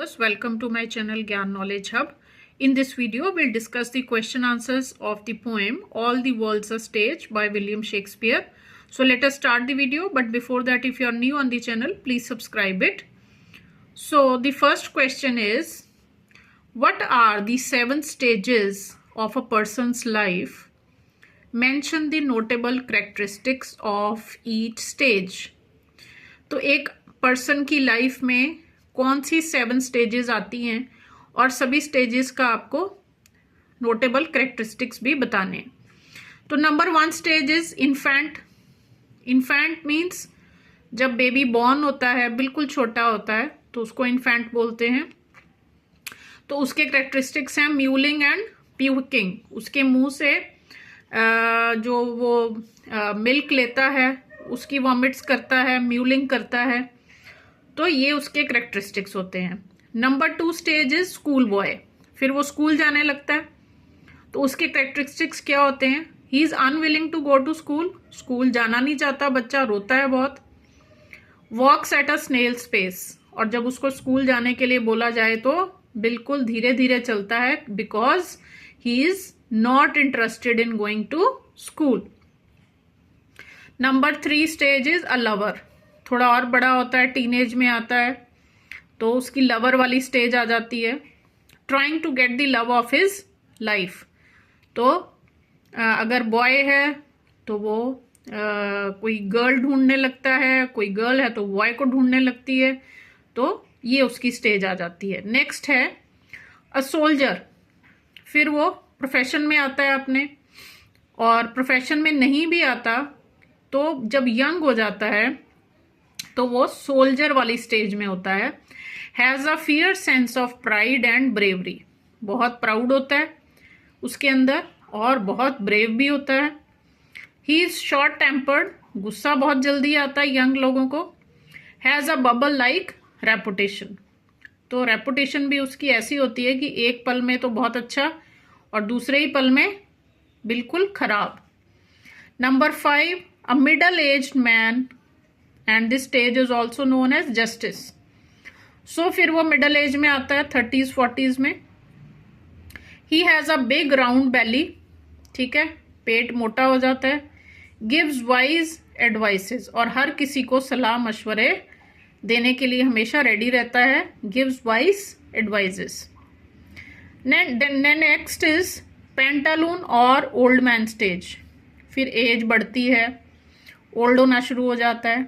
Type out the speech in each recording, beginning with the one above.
viewers, welcome to my channel Gyan Knowledge Hub. In this video, we'll discuss the question answers of the poem All the World's a Stage by William Shakespeare. So let us start the video, but before that, if you are new on the channel, please subscribe it. So the first question is, what are the 7 stages of a person's life? Mention the notable characteristics of each stage. तो एक person की life में कौन सी 7 stages आती हैं और सभी stages का आपको नोटेबल कैरेक्टरिस्टिक्स भी बताने हैं. तो number 1 stage is infant. Infant means जब बेबी बॉर्न होता है, बिल्कुल छोटा होता है, तो उसको इन्फेंट बोलते हैं. तो उसके कैरेक्टरिस्टिक्स हैं म्यूलिंग एंड प्यूकिंग. उसके मुंह से जो वो मिल्क लेता है उसकी वॉमिट्स करता है, म्यूलिंग करता है. तो ये उसके कैरेक्टरिस्टिक्स होते हैं. Number 2 stage is school boy. फिर वो स्कूल जाने लगता है. तो उसके कैरेक्टरिस्टिक्स क्या होते हैं? He is unwilling to go to school. School जाना नहीं चाहता, बच्चा रोता है बहुत. Walks at a snail space. और जब उसको स्कूल जाने के लिए बोला जाए तो बिल्कुल धीरे धीरे चलता है, because he is not interested in going to school. Number 3 stage is a lover. थोड़ा और बड़ा होता है, टीनेज में आता है, तो उसकी लवर वाली स्टेज आ जाती है. Trying to get the love of his life. तो अगर बॉय है तो वो कोई गर्ल ढूंढने लगता है, कोई गर्ल है तो बॉय को ढूंढने लगती है. तो ये उसकी स्टेज आ जाती है. नेक्स्ट है अ सोल्जर. फिर वो प्रोफेशन में आता है अपने, और प्रोफेशन में नहीं भी आता तो जब यंग हो जाता है तो वो सोल्जर वाली स्टेज में होता है. Has a fierce sense of pride and bravery. बहुत प्राउड होता है उसके अंदर और बहुत ब्रेव भी होता है. He is short tempered. गुस्सा बहुत जल्दी आता है यंग लोगों को. Has a bubble like reputation. तो रेपुटेशन भी उसकी ऐसी होती है कि एक पल में तो बहुत अच्छा और दूसरे ही पल में बिल्कुल खराब. Number 5 a middle-aged man, and this stage is also known as justice. So फिर वो middle age में आता है, 30s 40s में. He has a big round belly. ठीक है, पेट मोटा हो जाता है. Gives wise advices. और हर किसी को सलाह मशवरे देने के लिए हमेशा रेडी रहता है. Gives wise advices. Next is pantaloon और old man stage. फिर एज बढ़ती है, ओल्ड होना शुरू हो जाता है.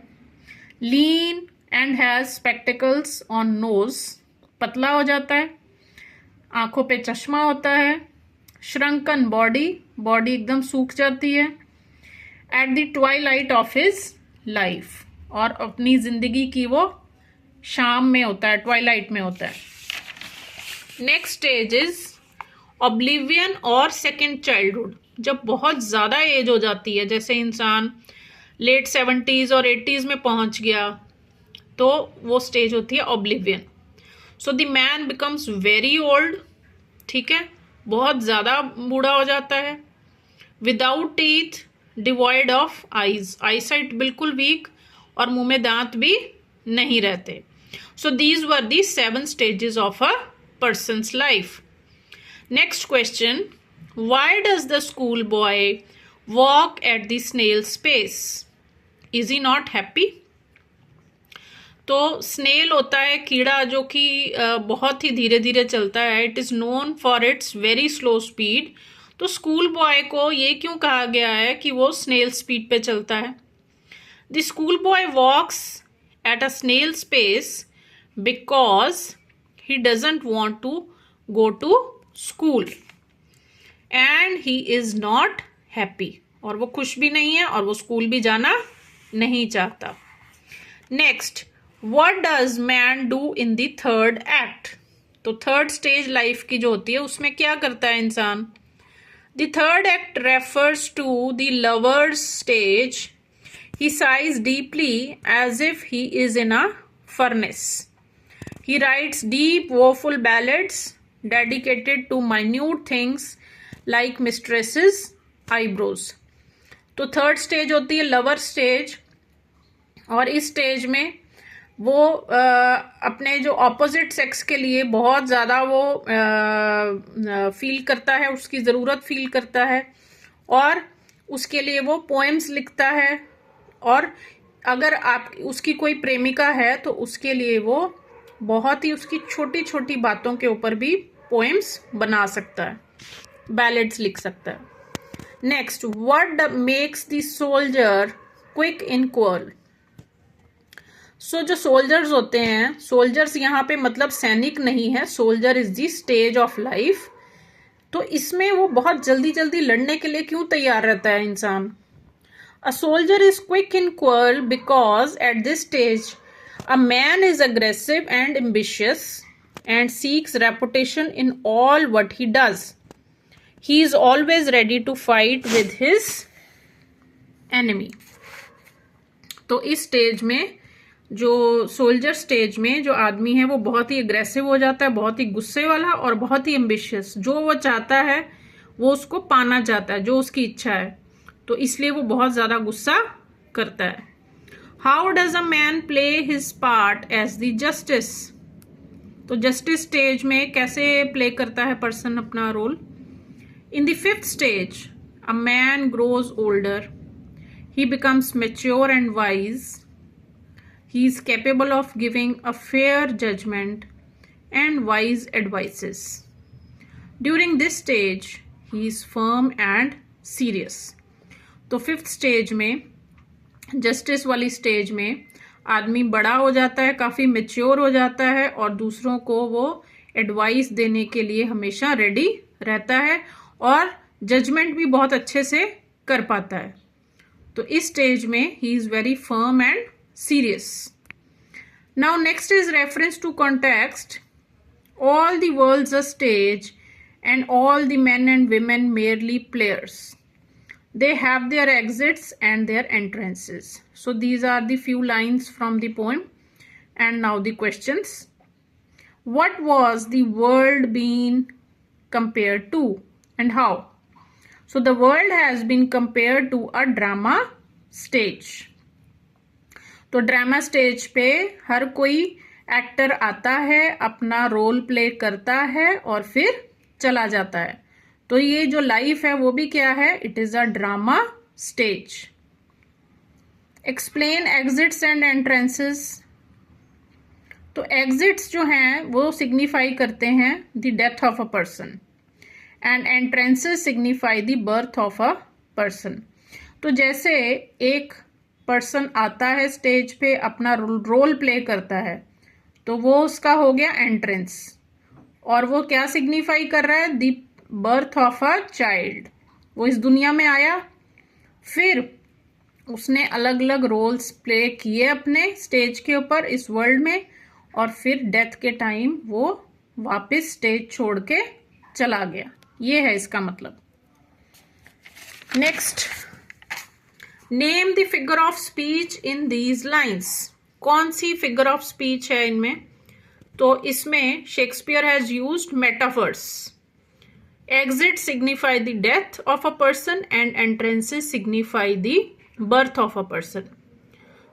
Lean and has spectacles on nose. पतला हो जाता है, आंखों पे चश्मा होता है. श्रंकन बॉडी. बॉडी एकदम सूख जाती है. At the Twilight of his life. और अपनी जिंदगी की वो शाम में होता है, ट्वाइलाइट में होता है. नेक्स्ट स्टेज इज ऑब्लिवियन और सेकेंड चाइल्डहुड. जब बहुत ज़्यादा एज हो जाती है, जैसे इंसान लेट 70s और 80s में पहुंच गया, तो वो स्टेज होती है oblivion. So the man becomes very old. ठीक है, बहुत ज़्यादा बूढ़ा हो जाता है. Without teeth, devoid of eyes. Eyesight बिल्कुल वीक और मुंह में दांत भी नहीं रहते. So these were the 7 stages of a person's life. Next question. Why does the schoolboy walk at the snail space? Is he not happy? तो snail होता है कीड़ा जो कि बहुत ही धीरे धीरे चलता है. It is known for its very slow speed. तो स्कूल बॉय को ये क्यों कहा गया है कि वो स्नेल स्पीड पे चलता है? The school boy walks at a snail space because he doesn't want to go to school and he is not happy. और वो खुश भी नहीं है और वो स्कूल भी जाना नहीं चाहता. Next, what does man do in the third act? तो थर्ड स्टेज लाइफ की जो होती है उसमें क्या करता है इंसान? The third act refers to the lovers stage. He sighs deeply as if he is in a furnace. He writes deep woeful ballads dedicated to minute things like mistresses eyebrows. तो थर्ड स्टेज होती है lover stage, और इस stage में वो अपने जो opposite sex के लिए बहुत ज़्यादा वो फील करता है, उसकी ज़रूरत फील करता है, और उसके लिए वो पोएम्स लिखता है। और अगर आप उसकी कोई प्रेमिका है तो उसके लिए वो बहुत ही उसकी छोटी छोटी बातों के ऊपर भी पोएम्स बना सकता है, बैलेड्स लिख सकता है। Next, what makes the soldier quick in quarrel. So जो सोल्जर्स होते हैं, सोल्जर्स यहाँ पे मतलब सैनिक नहीं है, soldier is the stage of life. तो इसमें वो बहुत जल्दी जल्दी लड़ने के लिए क्यों तैयार रहता है इंसान? A soldier is quick in quarrel because at this stage a man is aggressive and ambitious and seeks reputation in all what he does. He is always ready to fight with his enemy. तो इस stage में, जो soldier stage में जो आदमी है वो बहुत ही अग्रेसिव हो जाता है, बहुत ही गुस्से वाला और बहुत ही एम्बिशियस। जो वो चाहता है वो उसको पाना चाहता है, जो उसकी इच्छा है, तो इसलिए वो बहुत ज्यादा गुस्सा करता है। How does a man play his part as the justice. तो जस्टिस स्टेज में कैसे प्ले करता है पर्सन अपना रोल? In the fifth stage a man grows older, he becomes mature and wise, he is capable of giving a fair judgement and wise advices. During this stage he is firm and serious. तो fifth stage में, justice वाली stage में, आदमी बड़ा हो जाता है, काफी मेच्योर हो जाता है और दूसरों को वो एडवाइस देने के लिए हमेशा रेडी रहता है और जजमेंट भी बहुत अच्छे से कर पाता है। तो इस स्टेज में he is very firm and serious. Now next is reference to context. All the world's a stage and all the men and women merely players. They have their exits and their entrances. So these are the few lines from the poem. And now the questions. What was the world being compared to and how? So the world has been compared to a drama stage. तो drama stage पे हर कोई actor आता है, अपना role play करता है और फिर चला जाता है। तो ये जो लाइफ है वो भी क्या है? It is a drama stage. Explain exits and entrances. तो एग्जिट्स जो हैं वो सिग्निफाई करते हैं the death of a person and entrances signify the birth of a person. तो जैसे एक पर्सन आता है स्टेज पे, अपना रोल प्ले करता है, तो वो उसका हो गया एंट्रेंस। और वो क्या सिग्निफाई कर रहा है? The birth of a child. वो इस दुनिया में आया, फिर उसने अलग अलग रोल्स प्ले किए अपने स्टेज के ऊपर इस वर्ल्ड में, और फिर डेथ के टाइम वो वापस स्टेज छोड़ के चला गया। ये है इसका मतलब। Next, name the figure of speech in these lines. कौन सी फिगर ऑफ स्पीच है इनमें? तो इसमें Shakespeare has used metaphors. Exit signify the death of a person and entrances signify the birth of a person.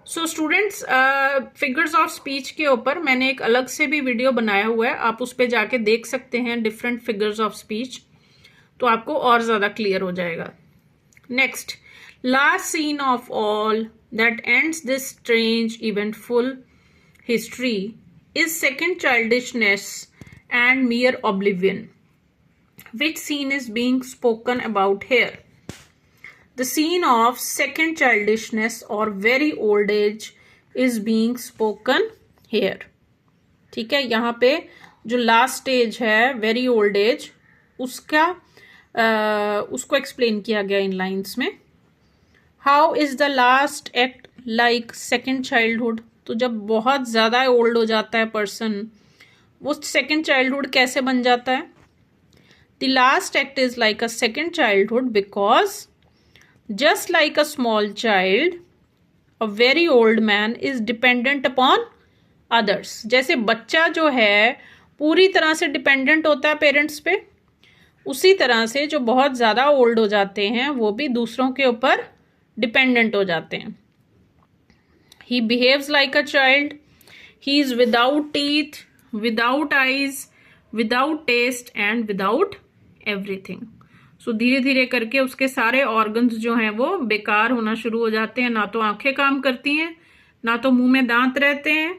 So students, figures of speech के ऊपर मैंने एक अलग से भी वीडियो बनाया हुआ है, आप उस पे जाके देख सकते हैं डिफरेंट फिगर्स ऑफ स्पीच, तो आपको और ज्यादा क्लियर हो जाएगा। Next, last scene of all that ends this strange eventful history is second childishness and mere oblivion. Which scene is being spoken about here? The scene of second childishness or very old age is being spoken here. ठीक है, यहाँ पे जो last stage है very old age, उसको explain किया गया इन lines में। How is the last act like second childhood. तो जब बहुत ज्यादा ओल्ड हो जाता है पर्सन, वो सेकेंड चाइल्डहुड कैसे बन जाता है? The last act is like a second childhood because just like a small child, a very old man is dependent upon others. जैसे बच्चा जो है पूरी तरह से डिपेंडेंट होता है पेरेंट्स पे, उसी तरह से जो बहुत ज़्यादा ओल्ड हो जाते हैं वो भी दूसरों के ऊपर डिपेंडेंट हो जाते हैं। He behaves like a child He is without teeth, without eyes, without taste and without everything. सो धीरे धीरे करके उसके सारे ऑर्गन्स जो हैं वो बेकार होना शुरू हो जाते हैं. ना तो आंखें काम करती हैं, ना तो मुंह में दांत रहते हैं,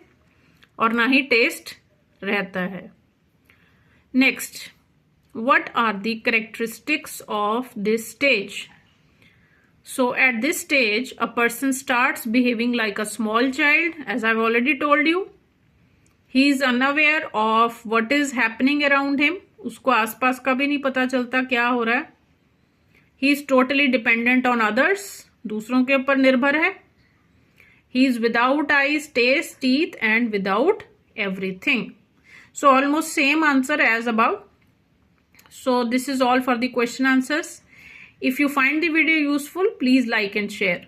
और ना ही टेस्ट रहता है. Next, what are the characteristics of this stage? So at this stage, a person starts behaving like a small child, as I've already told you. He is unaware of what is happening around him. उसको आसपास का भी नहीं पता चलता क्या हो रहा है. He is totally dependent on others. दूसरों के ऊपर निर्भर है. He is without eyes, taste, teeth and without everything. So almost same answer as above. So this is all for the question answers. If you find the video useful, please like and share.